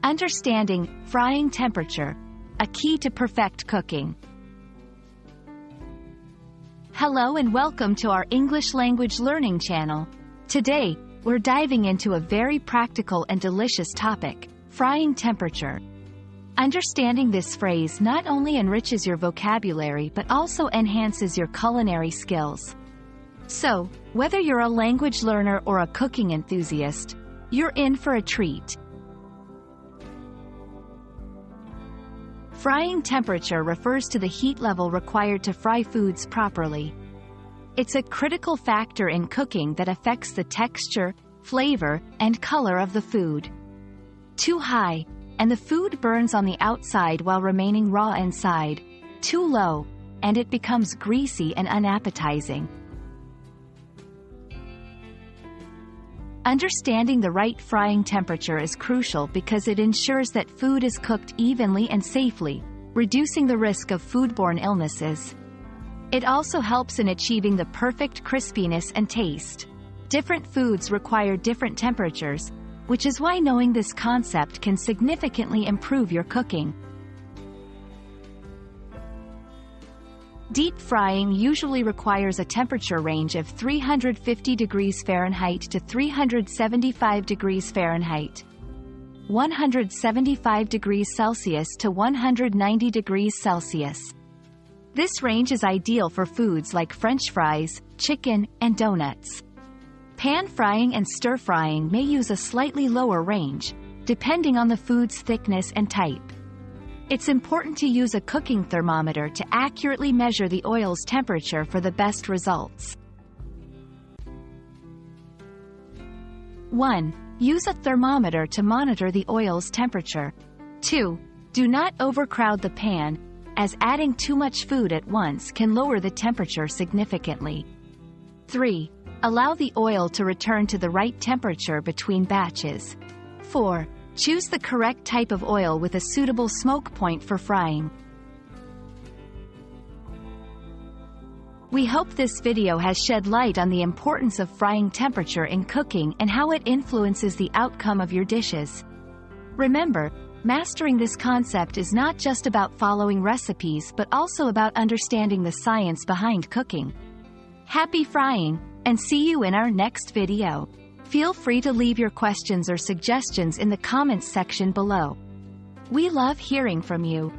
Understanding frying temperature, a key to perfect cooking. Hello and welcome to our English language learning channel. Today, we're diving into a very practical and delicious topic, frying temperature. Understanding this phrase not only enriches your vocabulary but also enhances your culinary skills. So, whether you're a language learner or a cooking enthusiast, you're in for a treat. Frying temperature refers to the heat level required to fry foods properly. It's a critical factor in cooking that affects the texture, flavor, and color of the food. Too high, and the food burns on the outside while remaining raw inside. Too low, and it becomes greasy and unappetizing. Understanding the right frying temperature is crucial because it ensures that food is cooked evenly and safely, reducing the risk of foodborne illnesses. It also helps in achieving the perfect crispiness and taste. Different foods require different temperatures, which is why knowing this concept can significantly improve your cooking. Deep frying usually requires a temperature range of 350 degrees Fahrenheit to 375 degrees Fahrenheit, 175 degrees Celsius to 190 degrees Celsius. This range is ideal for foods like French fries, chicken, and donuts. Pan frying and stir frying may use a slightly lower range, depending on the food's thickness and type. It's important to use a cooking thermometer to accurately measure the oil's temperature for the best results. 1. Use a thermometer to monitor the oil's temperature. 2. Do not overcrowd the pan, as adding too much food at once can lower the temperature significantly. 3. Allow the oil to return to the right temperature between batches. 4. Choose the correct type of oil with a suitable smoke point for frying. We hope this video has shed light on the importance of frying temperature in cooking and how it influences the outcome of your dishes. Remember, mastering this concept is not just about following recipes but also about understanding the science behind cooking. Happy frying, and see you in our next video. Feel free to leave your questions or suggestions in the comments section below. We love hearing from you.